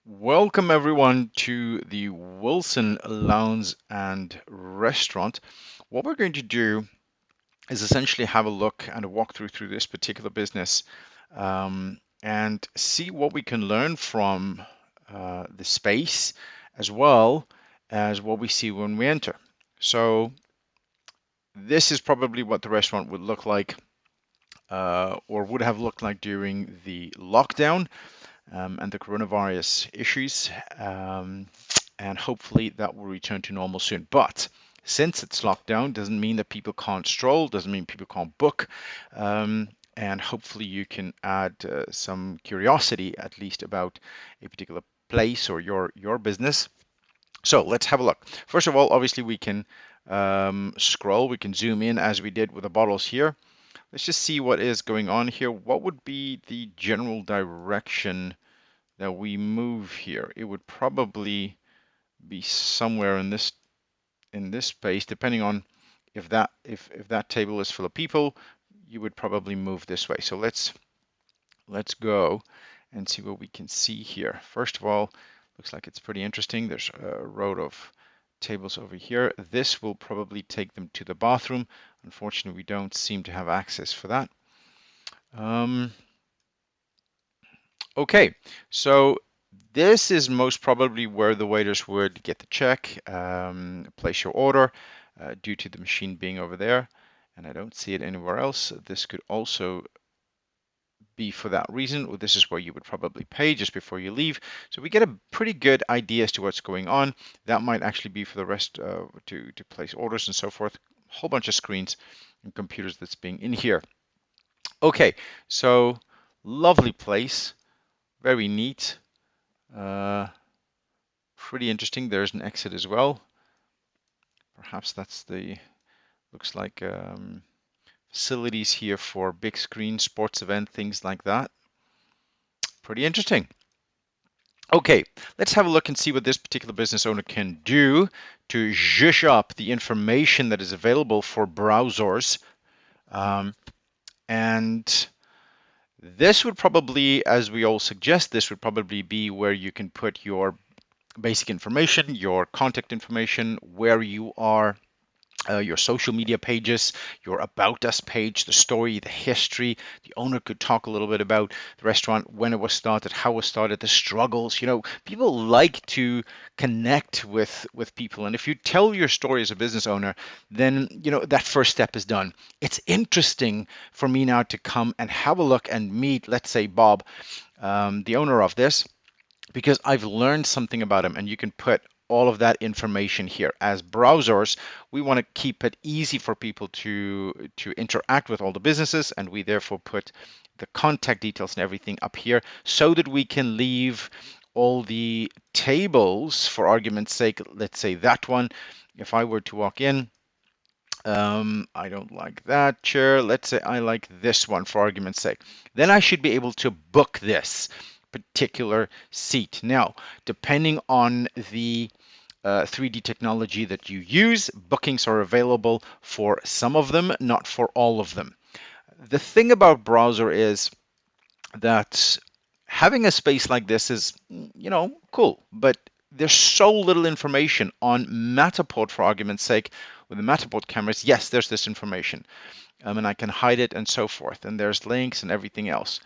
Welcome everyone to the Wilson Lounge and Restaurant. What we're going to do is essentially have a look and a walkthrough through this particular business and see what we can learn from the space as well as what we see when we enter. So this is probably what the restaurant would look like or would have looked like during the lockdown and the coronavirus issues. And hopefully that will return to normal soon. But since it's locked down, doesn't mean that people can't stroll, doesn't mean people can't book. And hopefully you can add some curiosity at least about a particular place or your business. So let's have a look. First of all, obviously we can scroll, we can zoom in as we did with the bottles here. Let's just see what is going on here. What would be the general direction that we move here? It would probably be somewhere in this space, depending on if that table is full of people, you would probably move this way. So let's go and see what we can see here. First of all, looks like it's pretty interesting. There's a row of tables over here. This will probably take them to the bathroom. Unfortunately, we don't seem to have access for that. Okay, so this is most probably where the waiters would get the check, place your order, due to the machine being over there, and I don't see it anywhere else. This could also be for that reason, or this is where you would probably pay just before you leave. So we get a pretty good idea as to what's going on. That might actually be for the rest to place orders and so forth. A whole bunch of screens and computers that's being in here. Okay, so lovely place, very neat. Uh, Pretty interesting. There's an exit as well. Perhaps that's looks like facilities here for big screen sports event, things like that. Pretty interesting. Okay, let's have a look and see what this particular business owner can do to zhuzh up the information that is available for browsers. And this would probably, as we all suggest, this would probably be where you can put your basic information, your contact information, where you are, your social media pages, your About Us page, the story, the history. The owner could talk a little bit about the restaurant, when it was started, how it was started, the struggles. People like to connect with people. And if you tell your story as a business owner, then, that first step is done. It's interesting for me now to come and have a look and meet, let's say, Bob, the owner of this, because I've learned something about them, and you can put all of that information here. As browsers, we want to keep it easy for people to interact with all the businesses, and we therefore put the contact details and everything up here so that we can leave all the tables, for argument's sake. Let's say that one, if I were to walk in, I don't like that chair. Let's say I like this one for argument's sake. Then I should be able to book this particular seat. Now, depending on the 3D technology that you use, bookings are available for some of them, not for all of them. The thing about BROWZOR is that having a space like this is, cool, but there's so little information on Matterport, for argument's sake. With the Matterport cameras, yes, there's this information, and I can hide it and so forth, and there's links and everything else.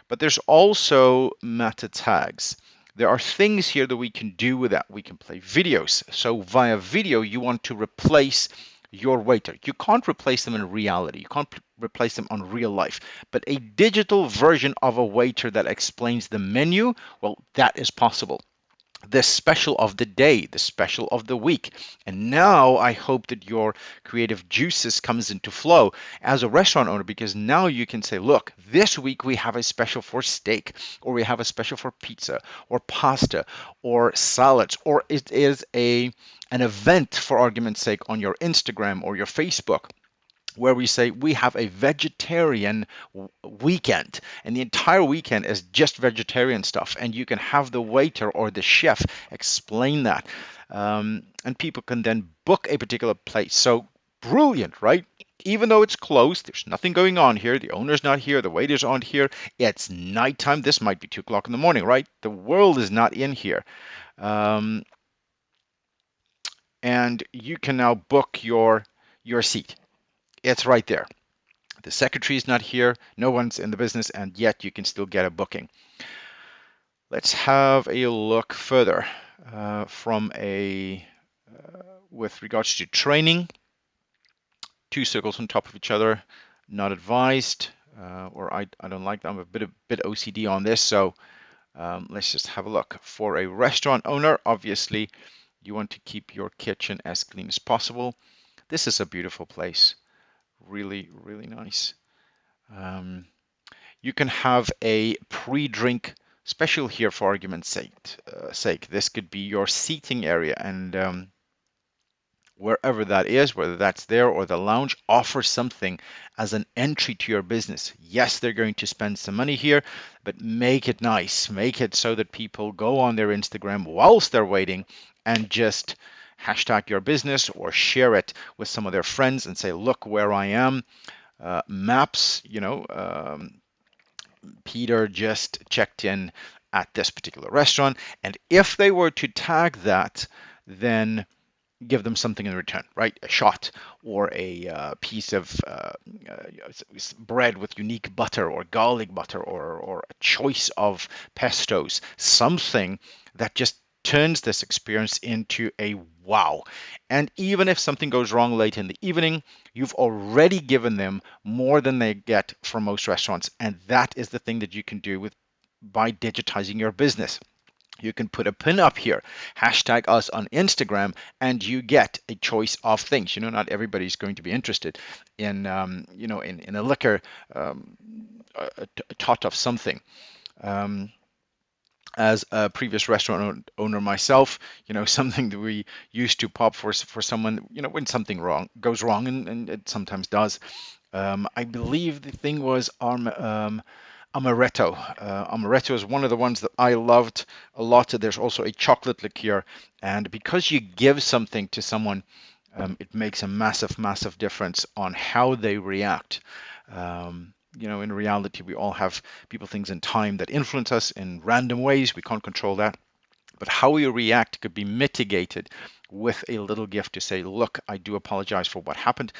But there's also meta tags. There are things here that we can do with that. We can play videos. So via video, you want to replace your waiter. You can't replace them in reality. You can't replace them on real life. But a digital version of a waiter that explains the menu, well, that is possible. The special of the day, the special of the week. And now I hope that your creative juices comes into flow as a restaurant owner, because now you can say, look, this week we have a special for steak, or we have a special for pizza or pasta or salads, or it is an event, for argument's sake, on your Instagram or your Facebook, where we say we have a vegetarian weekend, and the entire weekend is just vegetarian stuff, and you can have the waiter or the chef explain that, and people can then book a particular place. So brilliant, right? Even though it's closed, there's nothing going on here. The owner's not here. The waiters aren't here. It's nighttime. This might be 2 o'clock in the morning, right? The world is not in here. Um, and you can now book your seat. It's right there. The secretary is not here. No one's in the business, and yet you can still get a booking. Let's have a look further from a with regards to training. Two circles on top of each other, not advised, or I don't like that. I'm a bit OCD on this, so let's just have a look. For a restaurant owner, obviously, you want to keep your kitchen as clean as possible. This is a beautiful place, really, really nice. Um, you can have a pre-drink special here for argument's sake. This could be your seating area, and wherever that is, whether that's there or the lounge, offer something as an entry to your business. Yes, they're going to spend some money here, but make it nice. Make it so that people go on their Instagram whilst they're waiting and just hashtag your business or share it with some of their friends and say, look where I am. Maps, Peter just checked in at this particular restaurant. And if they were to tag that, then give them something in return, right? A shot or a piece of bread with unique butter or garlic butter or a choice of pestos, something that just turns this experience into a wow. And even if something goes wrong late in the evening, you've already given them more than they get from most restaurants. And that is the thing that you can do with by digitizing your business. You can put a pin up here, hashtag us on Instagram, and you get a choice of things. Not everybody's going to be interested in, in a liquor, a tot of something. Um, as a previous restaurant owner myself, something that we used to pop for someone, when something wrong goes wrong, and it sometimes does. I believe the thing was amaretto. Amaretto is one of the ones that I loved a lot. There's also a chocolate liqueur, and because you give something to someone, it makes a massive, massive difference on how they react. In reality, we all have people, things, and time that influence us in random ways. We can't control that. But how we react could be mitigated with a little gift to say, look, I do apologize for what happened.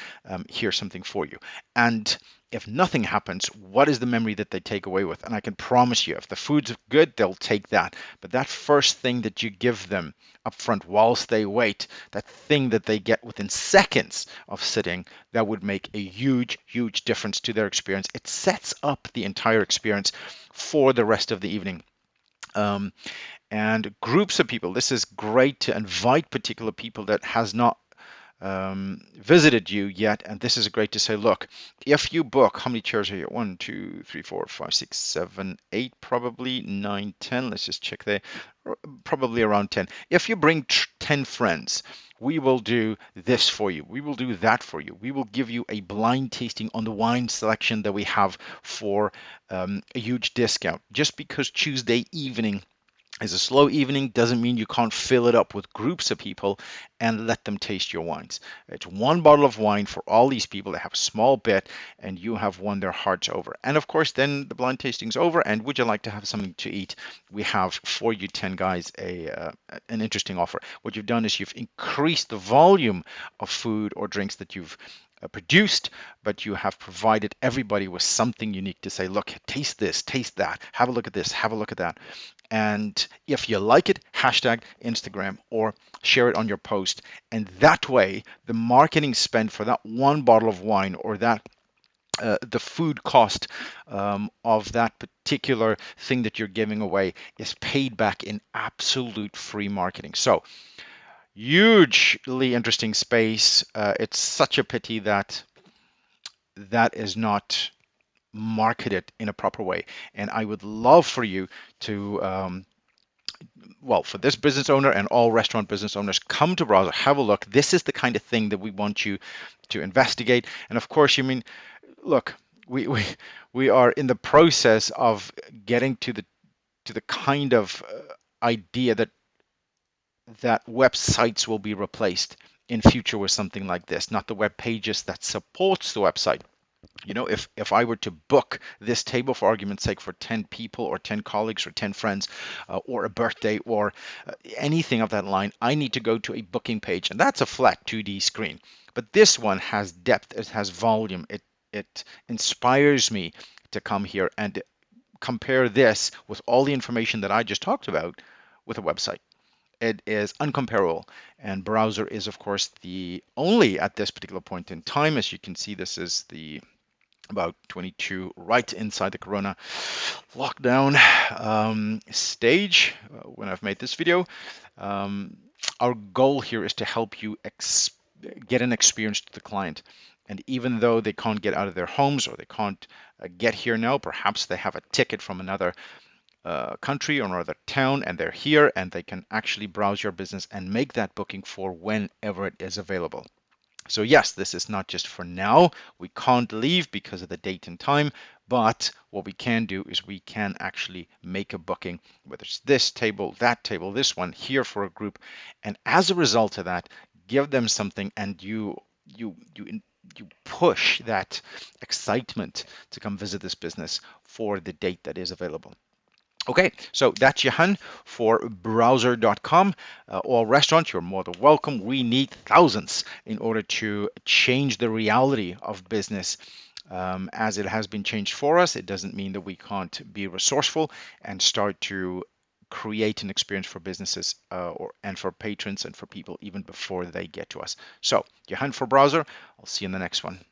Here's something for you. And if nothing happens, what is the memory that they take away with? And I can promise you, if the food's good, they'll take that. But that first thing that you give them up front whilst they wait, that thing that they get within seconds of sitting, that would make a huge, huge difference to their experience. It sets up the entire experience for the rest of the evening. Um, and groups of people. This is great to invite particular people that has not visited you yet, and this is great to say, look, if you book, how many chairs are here? 1, 2, 3, 4, 5, 6, 7, 8, probably 9, 10. Let's just check there. Probably around 10. If you bring 10 friends, we will do this for you. We will do that for you. We will give you a blind tasting on the wine selection that we have for a huge discount. Just because Tuesday evening is a slow evening doesn't mean you can't fill it up with groups of people and let them taste your wines. It's one bottle of wine for all these people. They have a small bit and you have won their hearts over. And of course, then the blind tasting's over. And would you like to have something to eat? We have for you 10 guys an interesting offer. What you've done is you've increased the volume of food or drinks that you've produced, but you have provided everybody with something unique to say, look, taste this, taste that, have a look at this, have a look at that. And if you like it, hashtag Instagram or share it on your post. And that way, the marketing spend for that one bottle of wine or that the food cost of that particular thing that you're giving away is paid back in absolute free marketing. So hugely interesting space. It's such a pity that that is not marketed in a proper way. And I would love for you to for this business owner and all restaurant business owners, come to BROWZOR, have a look. This is the kind of thing that we want you to investigate. And of course, look, we are in the process of getting to the kind of idea that websites will be replaced in future with something like this, not the web pages that supports the website. You know, if I were to book this table, for argument's sake, for 10 people or 10 colleagues or 10 friends, or a birthday or anything of that line, I need to go to a booking page, and that's a flat 2D screen. But this one has depth, it has volume, it inspires me to come here and compare this with all the information that I just talked about with a website. It is uncomparable, and Browser is, of course, the only at this particular point in time. As you can see, this is the about 22 right inside the corona lockdown stage when I've made this video. Um, our goal here is to help you get an experience to the client. And even though they can't get out of their homes or they can't get here now, perhaps they have a ticket from another country or another town and they're here and they can actually browse your business and make that booking for whenever it is available. So yes, this is not just for now. We can't leave because of the date and time, but what we can do is we can actually make a booking, whether it's this table, this one here for a group, and as a result of that, give them something, and you push that excitement to come visit this business for the date that is available. Okay, so that's Johan for BROWZOR.com. All restaurants, you're more than welcome. We need thousands in order to change the reality of business as it has been changed for us. It doesn't mean that we can't be resourceful and start to create an experience for businesses and for patrons and for people even before they get to us. So, Johan for BROWZOR. I'll see you in the next one.